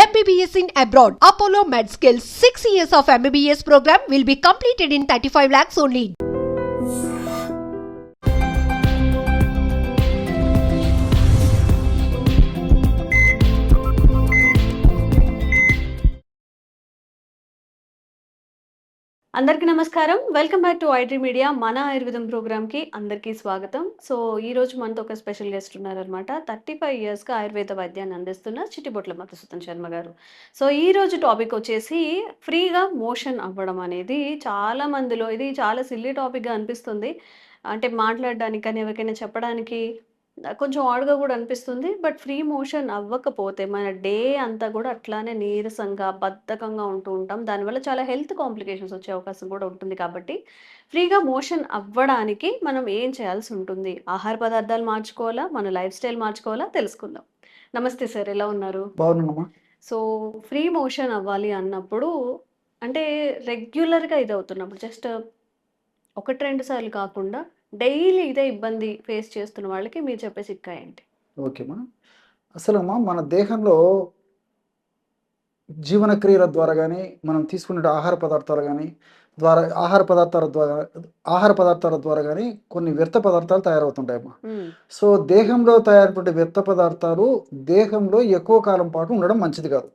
MBBS in abroad. Apollo MedSkill 6 years of MBBS program will be completed in 35 lakhs only. అందరికీ నమస్కారం. Welcome back to IT media. మన ఆయుర్వేదం ప్రోగ్రామ్కి అందరికీ స్వాగతం. సో ఈరోజు మనతో ఒక స్పెషల్ గెస్ట్ ఉన్నారనమాట. 35 ఇయర్స్గా ఆయుర్వేద వైద్యాన్ని అందిస్తున్న చిట్టిబొట్ల మధుసూదన్ శర్మ గారు. సో ఈరోజు టాపిక్ వచ్చేసి ఫ్రీగా మోషన్ అవ్వడం అనేది చాలా మందిలో ఇది చాలా సిల్లీ టాపిక్గా అనిపిస్తుంది. అంటే మాట్లాడడానికి కానీ ఎవరికైనా చెప్పడానికి కొంచెం ఆడ్‌గా గూడా అనిపిస్తుంది. బట్ ఫ్రీ మోషన్ అవ్వకపోతే మన డే అంతా గూడా అట్లానే నీరసంగా, బద్ధకంగా ఉంటూ ఉంటాం. దానివల్ల చాలా హెల్త్ కాంప్లికేషన్స్ వచ్చే అవకాశం గూడా ఉంటుంది కాబట్టి, ఫ్రీగా మోషన్ అవ్వడానికి మనం ఏం చేయాల్సి ఉంటుంది? ఆహార పదార్థాలు మార్చుకోవాలా? మన లైఫ్ స్టైల్ మార్చుకోవాలా? తెలుసుకుందాం. నమస్తే సార్, ఎలా ఉన్నారు? బాగున్నానమ్మా. సో, ఫ్రీ మోషన్ అవ్వాలి అన్నప్పుడు అంటే రెగ్యులర్‌గా ఇదవుతున్నప్పుడు జస్ట్ 1, 2 సార్లు కాకుండా డైలీ ఇదే ఇబ్బంది ఫేస్ చేస్తున్న వాళ్ళకి మీరు చెప్పే చిట్కా ఏంటి? ఓకేమ్మా. అసలమ్మా మన దేహంలో జీవన క్రియల ద్వారా కానీ మనం తీసుకునే ఆహార పదార్థాల ద్వారా కానీ కొన్ని వ్యర్థ పదార్థాలు తయారవుతుంటాయమ్మా. సో దేహంలో తయారైనటువంటి వ్యర్థ పదార్థాలు దేహంలో ఎక్కువ కాలం పాటు ఉండడం మంచిది కాదు.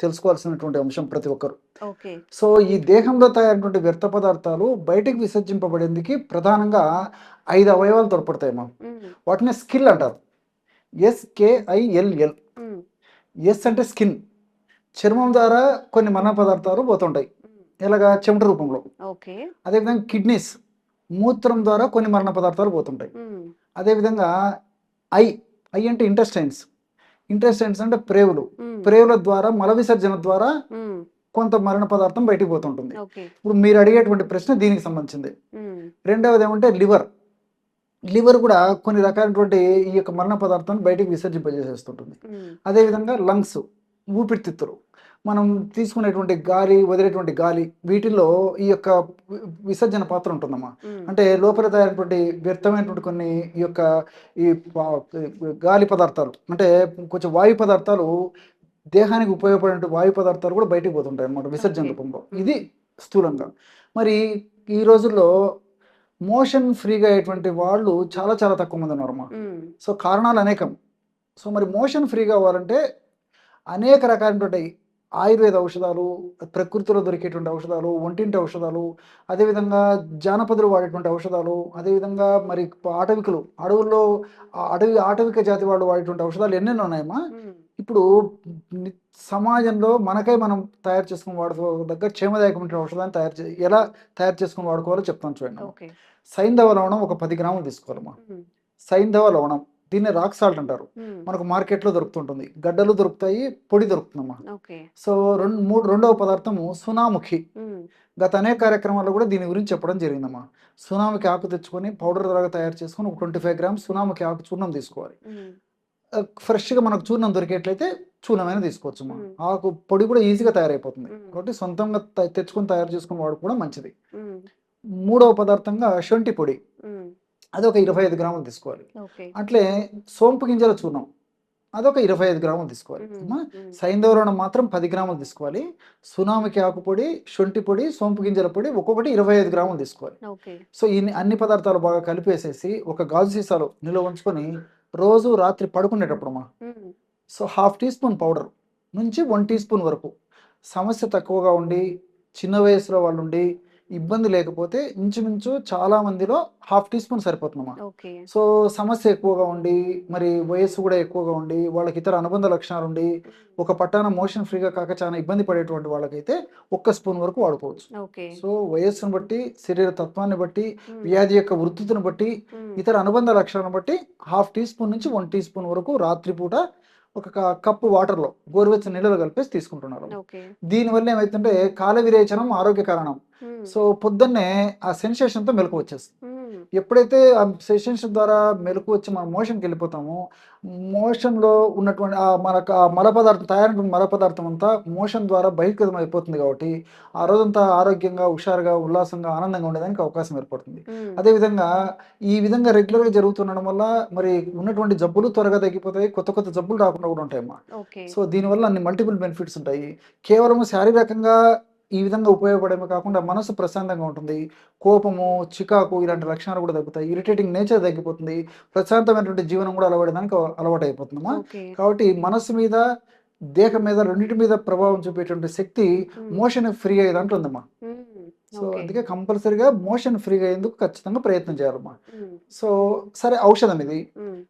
తెలుసుకోవాల్సినటువంటి అంశం ప్రతి ఒక్కరు. ఓకే. సో ఈ దేహంలో తయారైనటువంటి వ్యర్థ పదార్థాలు బయటికి విసర్జింపబడేందుకు ప్రధానంగా 5 అవయవాలు తోడ్పడతాయమ్మా. వాటిని స్కిల్ అంటారు. SKILL. ఎస్ అంటే స్కిన్. చర్మం ద్వారా కొన్ని మల పదార్థాలు పోతుంటాయి, ఎలాగా చెమట రూపంలో. ఓకే. అదేవిధంగా కిడ్నీస్, మూత్రం ద్వారా కొన్ని మరణ పదార్థాలు పోతుంటాయి. అదేవిధంగా ఐ అంటే ఇంటెస్టైన్స్ అంటే ప్రేవుల ద్వారా మల విసర్జన ద్వారా కొంత మరణ పదార్థం బయటికి పోతుంటుంది. ఇప్పుడు మీరు అడిగేటువంటి ప్రశ్న దీనికి సంబంధించింది. రెండవది ఏమంటే లివర్ కూడా కొన్ని రకాలైనటువంటి ఈ యొక్క మరణ పదార్థాన్ని బయటికి విసర్జింపజేసేస్తుంటుంది. అదేవిధంగా లంగ్స్, ఊపిరితిత్తులు, మనం తీసుకునేటువంటి గాలి, వదిలేటువంటి గాలి, వీటిల్లో ఈ యొక్క విసర్జన పాత్ర ఉంటుందమ్మా. అంటే లోపల తయారైనటువంటి వ్యర్థమైనటువంటి కొన్ని ఈ గాలి పదార్థాలు, అంటే కొంచెం వాయు పదార్థాలు, దేహానికి ఉపయోగపడే వాయు పదార్థాలు కూడా బయటికి పోతుంటాయి అన్నమాట విసర్జన రూపంలో. ఇది స్థూలంగా. మరి ఈ రోజుల్లో మోషన్ ఫ్రీగా అయ్యేటువంటి వాళ్ళు చాలా చాలా తక్కువ మంది ఉన్నారమ్మా. సో కారణాలు అనేకం. సో మరి మోషన్ ఫ్రీగా అవ్వాలంటే అనేక రకాలైనటువంటి ఆయుర్వేద ఔషధాలు, ప్రకృతిలో దొరికేటువంటి ఔషధాలు, ఒంటింటి ఔషధాలు, అదేవిధంగా జానపదులు వాడేటువంటి ఔషధాలు, అదేవిధంగా మరి అడవుల్లో ఆటవిక జాతి వాళ్ళు వాడేటువంటి ఔషధాలు ఎన్నెన్నో ఉన్నాయమ్మా. ఇప్పుడు సమాజంలో మనం తయారు చేసుకుని వాడుకోదగ్గ క్షేమదాయకమైన ఔషధాన్ని ఎలా తయారు చేసుకుని వాడుకోవాలో చెప్తాను చూడండి. సైంధవ లవణం ఒక 10 గ్రాములు తీసుకోవాలమ్మా. సైంధవ లవణం, దీన్ని రాక్ సాల్ట్ అంటారు. మనకు మార్కెట్లో దొరుకుతుంటుంది. గడ్డలు దొరుకుతాయి, పొడి దొరుకుతుందమ్మా. సో రెండవ పదార్థము సునాముఖి. గత అనేక కార్యక్రమాల్లో కూడా దీని గురించి చెప్పడం జరిగిందమ్మా. సునాముఖి ఆకు తెచ్చుకొని పౌడర్ ద్వారా తయారు చేసుకొని ఒక 25 గ్రామ్స్ సునాముఖి ఆకు చూర్ణం తీసుకోవాలి. ఫ్రెష్గా మనకు చూర్ణం దొరికేట్లయితే చూర్ణమైనా తీసుకోవచ్చు. ఆకు పొడి కూడా ఈజీగా తయారైపోతుంది కాబట్టి సొంతంగా తెచ్చుకొని తయారు చేసుకుని వాడుకోవడం మంచిది. మూడవ పదార్థంగా శొంఠి పొడి, అదొక 25 గ్రాములు తీసుకోవాలి. అట్లే సోంపు గింజల చూర్ణం, అదొక 25 గ్రాములు తీసుకోవాలి. సైంధవలవణం మాత్రం 10 గ్రాములు తీసుకోవాలి. సునామికి ఆకు పొడి, శొంఠి పొడి, సోంపు గింజల పొడి ఒక్కొక్కటి 25 గ్రాములు తీసుకోవాలి. సో ఈ అన్ని పదార్థాలు బాగా కలిపేసేసి ఒక గాజు సీసాలో నిల్వ ఉంచుకొని రోజు రాత్రి పడుకునేటప్పుడు సో 1/2 టీ స్పూన్ పౌడర్ నుంచి 1 టీ స్పూన్ వరకు, సమస్య తక్కువగా ఉండి చిన్న వయసులో వాళ్ళు ఉండి ఇబ్బంది లేకపోతే ఇంచుమించు చాలా మందిలో 1/2 టీ స్పూన్ సరిపోతుందమ్మా. సో సమస్య ఎక్కువగా ఉండి మరి వయస్సు కూడా ఎక్కువగా ఉండి వాళ్ళకి ఇతర అనుబంధ లక్షణాలు ఉండి ఒక పట్టాన మోషన్ ఫ్రీగా కాక చాలా ఇబ్బంది పడేటువంటి వాళ్ళకైతే 1 స్పూన్ వరకు వాడుకోవచ్చు. సో వయస్సును బట్టి, శరీర తత్వాన్ని బట్టి, వ్యాధి యొక్క వృత్తిని బట్టి, ఇతర అనుబంధ లక్షణాలను బట్టి 1/2 టీ స్పూన్ నుంచి 1 టీ స్పూన్ వరకు రాత్రిపూట ఒక కప్పు వాటర్లో గోరువెచ్చని నీళ్ళలో కలిపేసి తీసుకుంటున్నారు. దీనివల్ల ఏమైతుందంటే కాల విరేచనం ఆరోగ్య కారణం. సో పొద్దున్నే ఆ సెన్సేషన్తో మెలకు వచ్చేస్తుంది. ఎప్పుడైతే ఆ సెషన్స్ ద్వారా మెలకు వచ్చి మనం మోషన్కి వెళ్ళిపోతామో, మోషన్లో ఉన్నటువంటి మనకు ఆ మల పదార్థం తయారైన మల పదార్థం అంతా మోషన్ ద్వారా బహిర్గతం అయిపోతుంది కాబట్టి ఆ రోజంతా ఆరోగ్యంగా, హుషారుగా, ఉల్లాసంగా, ఆనందంగా ఉండేదానికి అవకాశం ఏర్పడుతుంది. అదేవిధంగా ఈ విధంగా రెగ్యులర్గా జరుగుతుండడం వల్ల మరి ఉన్నటువంటి జబ్బులు త్వరగా తగ్గిపోతాయి, కొత్త కొత్త జబ్బులు రాకుండా కూడా ఉంటాయమ్మా. సో దీనివల్ల అన్ని మల్టిపుల్ బెనిఫిట్స్ ఉంటాయి. కేవలం శారీరకంగా ఈ విధంగా ఉపయోగపడమే కాకుండా మనసు ప్రశాంతంగా ఉంటుంది, కోపము, చికాకు ఇలాంటి లక్షణాలు కూడా తగ్గుతాయి, ఇరిటేటింగ్ నేచర్ తగ్గిపోతుంది, ప్రశాంతమైనటువంటి జీవనం కూడా అలవాటు అయిపోతుందమ్మా. కాబట్టి మనసు మీద, దేహం మీద, రెండింటి మీద ప్రభావం చూపేటువంటి శక్తి మోషన్ ఫ్రీ అయ్యే దాంట్లో ఉందమ్మా. సో అందుకే కంపల్సరీగా మోషన్ ఫ్రీగా అయ్యేందుకు ఖచ్చితంగా ప్రయత్నం చేయాలమ్మా. సో సరే, ఔషధం ఇది.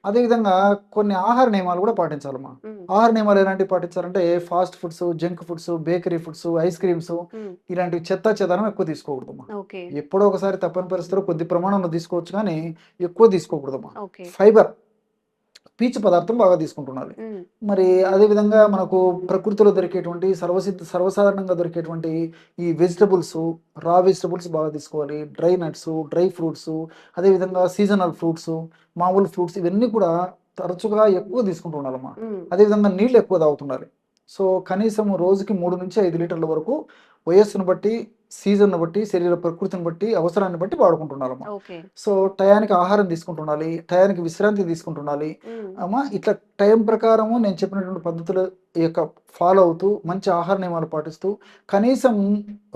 అదేవిధంగా కొన్ని ఆహార నియమాలు కూడా పాటించాలమ్మా. ఆహార నియమాలు ఎలాంటివి పాటించాలంటే fast foods, junk foods, bakery foods, ice creams ఇలాంటివి చెదారం ఎక్కువ తీసుకోకూడదమ్మా. ఎప్పుడో ఒకసారి తప్పని పరిస్థితుల్లో కొద్ది ప్రమాణంలో తీసుకోవచ్చు, కానీ ఎక్కువ తీసుకోకూడదమ్మా. ఫైబర్, పీచు పదార్థం బాగా తీసుకుంటున్నారు. మరి అదేవిధంగా మనకు ప్రకృతిలో దొరికేటువంటి సర్వసాధారణంగా దొరికేటువంటి ఈ వెజిటబుల్స్, రా వెజిటబుల్స్ బాగా తీసుకోవాలి. డ్రై నట్స్, డ్రై ఫ్రూట్స్, అదేవిధంగా సీజనల్ ఫ్రూట్స్, మామూలు ఫ్రూట్స్, ఇవన్నీ కూడా తరచుగా ఎక్కువ తీసుకుంటూ ఉండాలమ్మా. అదేవిధంగా నీళ్ళు ఎక్కువ తాగుతుండాలి. సో కనీసం రోజుకి 3 నుంచి 5 లీటర్ల వరకు వయస్సును బట్టి, సీజన్ను బట్టి, శరీర ప్రకృతిని బట్టి, అవసరాన్ని బట్టి వాడుకుంటున్నారమ్మా. సో టయానికి ఆహారం తీసుకుంటుండాలి, టయానికి విశ్రాంతి తీసుకుంటుండాలి అమ్మా. ఇట్లా టైం ప్రకారము నేను చెప్పినటువంటి పద్ధతుల యొక్క ఫాలో అవుతూ మంచి ఆహార నియమాలు పాటిస్తూ కనీసం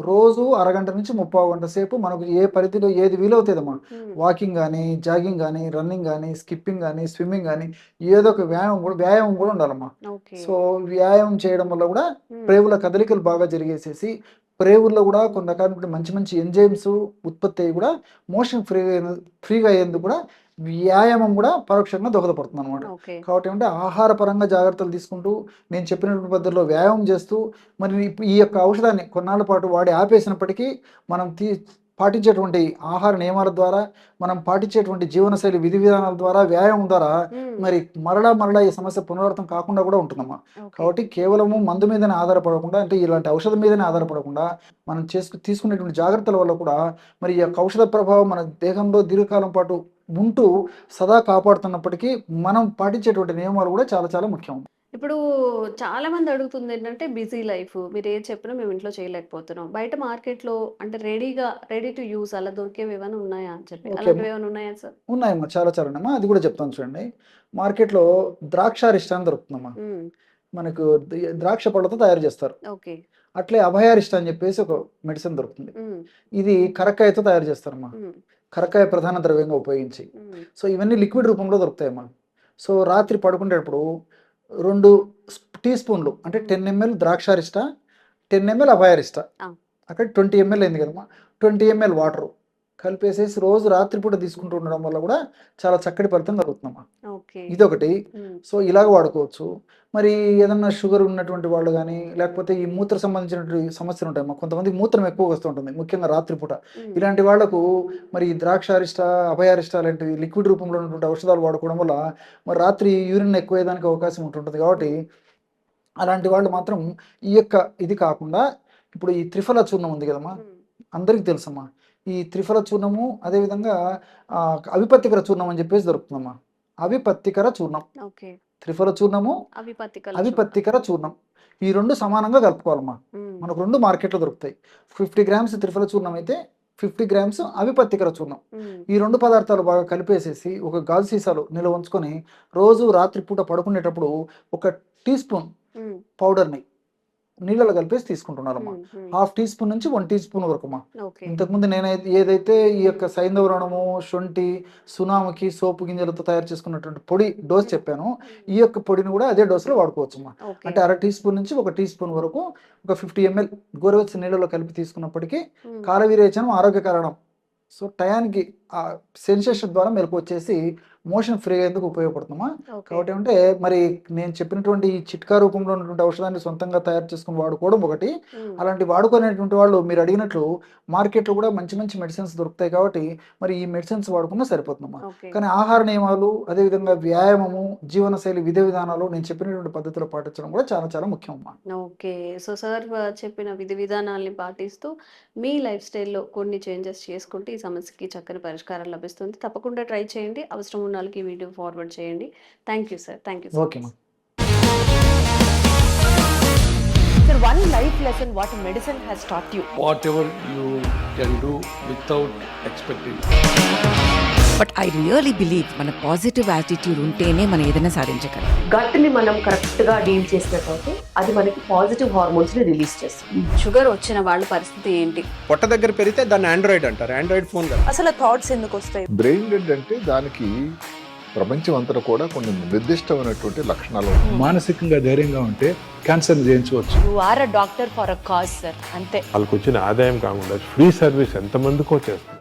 రోజు అరగంట నుంచి 30 గంట సేపు మనకు ఏ పరిధిలో ఏది వీలవుతుందమ్మా, వాకింగ్ కానీ, జాగింగ్ కానీ, రన్నింగ్ కానీ, స్కిప్పింగ్ కానీ, స్విమ్మింగ్ కానీ, ఏదో ఒక వ్యాయామం కూడా ఉండాలమ్మా. సో వ్యాయామం చేయడం వల్ల కూడా ప్రేవుల కదలికలు బాగా జరిగేసేసి ప్రేవుల్లో కూడా కొన్ని రకాల మంచి మంచి ఎంజైమ్స్ ఉత్పత్తి అయ్యి కూడా మోషన్ ఫ్రీగా అయ్యేందుకు కూడా వ్యాయామం కూడా పరోక్షంగా దోహదపడుతుంది అనమాట. కాబట్టి ఏమంటే ఆహార పరంగా జాగ్రత్తలు తీసుకుంటూ నేను చెప్పినటువంటి పద్ధతిలో వ్యాయామం చేస్తూ మరి ఈ యొక్క ఔషధాన్ని కొన్నాళ్ళ పాటు వాడి ఆపేసినప్పటికీ మనం పాటించేటువంటి ఆహార నియమాల ద్వారా, మనం పాటించేటువంటి జీవనశైలి విధి విధానాల ద్వారా, వ్యాయామం ద్వారా మరి మరలా ఈ సమస్య పునరావృతం కాకుండా కూడా ఉంటుందమ్మా. కాబట్టి కేవలము మందు మీదనే ఆధారపడకుండా, అంటే ఇలాంటి ఔషధం మీదనే ఆధారపడకుండా మనం తీసుకునేటువంటి జాగ్రత్తల వల్ల కూడా మరి ఈ యొక్క ఔషధ ప్రభావం మన దేహంలో దీర్ఘకాలం పాటు ఉంటూ సదా కాపాడుతున్నప్పటికీ మనం పాటించేటువంటి నియమాలు కూడా చాలా చాలా ముఖ్యం. ఇప్పుడు చాలా మంది అడుగుతుంది ఏంటంటే బిజీ లైఫ్, మీరు ఏది చెప్పినా మేము ఇంట్లో చేయలేకపోతున్నాం, బయట మార్కెట్లో అంటే రెడీ టు యూస్ అలా దొరికేవి ఏమైనా ఉన్నాయా అని చెప్పి, అలాంటివి ఏమైనా ఉన్నాయా సార్? ఉన్నాయమ్మా, చాలా చాలా ఉన్నాయమ్మా. అది కూడా చెప్తాను చూడండి. మార్కెట్లో ద్రాక్షారిష్ట అని దొరుకుతుందమ్మా. మనకు ద్రాక్ష పళ్ళతో తయారు చేస్తారు. అట్లే అభయారిష్ట అని చెప్పేసి ఒక మెడిసిన్ దొరుకుతుంది. ఇది కరక్కాయతో తయారు చేస్తారమ్మా. కరక్కాయ ప్రధాన ద్రవ్యంగా ఉపయోగించి. సో ఇవన్నీ లిక్విడ్ రూపంలో దొరుకుతాయమ్మా. సో రాత్రి పడుకునేటప్పుడు 2 టీ స్పూన్లు అంటే 10 ml ద్రాక్షారిష్ట, 10 ml అభయారిష్ట, అక్కడ 20 ml అయింది కదమ్మా, 20 ml వాటర్ కలిపేసేసి రోజు రాత్రిపూట తీసుకుంటూ ఉండడం వల్ల కూడా చాలా చక్కటి ఫలితం కలుగుతుందమ్మా. ఇదొకటి. సో ఇలాగ వాడుకోవచ్చు. మరి ఏదన్నా షుగర్ ఉన్నటువంటి వాళ్ళు కానీ, లేకపోతే ఈ మూత్ర సంబంధించినటువంటి సమస్యలు ఉంటాయమ్మా. కొంతమంది మూత్రం ఎక్కువ వస్తూ ఉంటుంది, ముఖ్యంగా రాత్రిపూట. ఇలాంటి వాళ్లకు మరి ద్రాక్షారిష్ట, అభయారిష్ట లాంటివి లిక్విడ్ రూపంలో ఉన్నటువంటి ఔషధాలు వాడుకోవడం వల్ల మరి రాత్రి యూరిన్ ఎక్కువ అయ్యేదానికి అవకాశం ఉంటుంటుంది. కాబట్టి అలాంటి వాళ్ళు మాత్రం ఈ యొక్క ఇది కాకుండా ఇప్పుడు ఈ త్రిఫల చూర్ణం ఉంది కదమ్మా, అందరికీ తెలుసమ్మా. ఈ త్రిఫల చూర్ణము, అదేవిధంగా అవిపత్తికర చూర్ణం అని చెప్పేసి దొరుకుతుందమ్మా. అవిపత్తికర చూర్ణం, త్రిఫల చూర్ణము, అవిపత్తికర చూర్ణం, ఈ 2 సమానంగా కలుపుకోవాలమ్మా. మనకు 2 మార్కెట్లో దొరుకుతాయి. 50 grams త్రిఫల చూర్ణం అయితే 50 grams అవిపత్తికర చూర్ణం. ఈ 2 పదార్థాలు బాగా కలిపేసేసి ఒక గాజు సీసాలో నిల్వ ఉంచుకొని రోజు రాత్రిపూట పడుకునేటప్పుడు 1 టీ స్పూన్ పౌడర్ని నీళ్ళలో కలిపేసి తీసుకుంటున్నారమ్మా. 1/2 టీ స్పూన్ నుంచి 1 టీ స్పూన్ వరకుమా. ఇంతకుముందు నేనైతే ఏదైతే ఈ యొక్క సైంధవరణము, శొంఠి, సునామకి, సోపు గింజలతో తయారు చేసుకున్నటువంటి పొడి డోస్ చెప్పాను, ఈ యొక్క పొడిని కూడా అదే డోసులో వాడుకోవచ్చమ్మా. అంటే 1/2 టీ స్పూన్ నుంచి 1 టీ స్పూన్ వరకు ఒక 50 ml గోరువెచ్చని నీళ్ళలో కలిపి తీసుకున్నప్పటికీ కాలవిరేచనం ఆరోగ్య కారణం. సో టయానికి ఆ సెన్సేషన్ ద్వారా మెలకు వచ్చేసి మోషన్ ఫ్రీ అయ్యేందుకు ఉపయోగపడుతుందమ్మా. ఓకే. కాబట్టి అంటే మరి నేను చెప్పినటువంటి ఈ చిట్కా రూపంలో ఉన్నటువంటి ఔషధాన్ని సొంతంగా తయారు చేసుకుని వాడుకోవడం ఒకటి. హ్మ్. అలాంటి వాడుకునేటువంటి వాళ్ళు మీరు అడిగినట్లు మార్కెట్లో కూడా మంచి మంచి మెడిసిన్స్ దొరుకుతాయి కాబట్టి మరి ఈ మెడిసిన్స్ వాడుకున్నా సరిపోతుందమ్మా. ఓకే. కానీ ఆహార నియమాలు, అదేవిధంగా వ్యాయామము, జీవనశైలి విధి విధానాలు నేను చెప్పినటువంటి పద్ధతిలో పాటించడం కూడా చాలా చాలా ముఖ్యం అమ్మా. ఓకే. సో సార్ చెప్పిన విధి విధానాల్ని పాటిస్తూ మీ లైఫ్ స్టైల్‌లో కొన్ని చేంజెస్ చేసుకుంటే ఈ సమస్యకి చక్కని పరిష్కారం లభిస్తుంది. తప్పకుండా ట్రై చేయండి. అవసరం ఉన్న వాళ్ళకి ఈ వీడియో ఫార్వర్డ్ చేయండి. Thank you sir. Thank you so okay much. అమ్మా. Sir, one life lesson what medicine has taught you. whatever you can do without expecting. But I really believe మన పాజిటివ్ యాటిట్యూడ్ ఉంటేనే మనం ఏదైనా సాధించగలం. గట్ని మనం correct గా deal చేసినట్లయితే అది మనకి పాజిటివ్ హార్మోన్స్ ని రిలీజ్ చేస్తుంది. షుగర్ వచ్చిన వాళ్ళ పరిస్థితి ఏంటి? పొట్ట దగ్గర పెరిగితే దాన్ని ఆండ్రాయిడ్ అంటారు, ఆండ్రాయిడ్ ఫోన్ కదా. అసలు థాట్స్ ఎందుకు వస్తాయి? బ్రెయిన్ డెడ్ అంటే దానికి ప్రపంచం అంతా కూడా కొన్ని నిర్దిష్టమైనటువంటి లక్షణాలు ఉన్నాయి. మానసికంగా ధైర్యంగా ఉంటే క్యాన్సర్ జయించవచ్చు. You are a doctor for a cause sir, అంతే. వాళ్ళకి వచ్చిన ఆదాయం కాకుండా ఫ్రీ సర్వీస్ ఎంతమందికో చేస్తారు.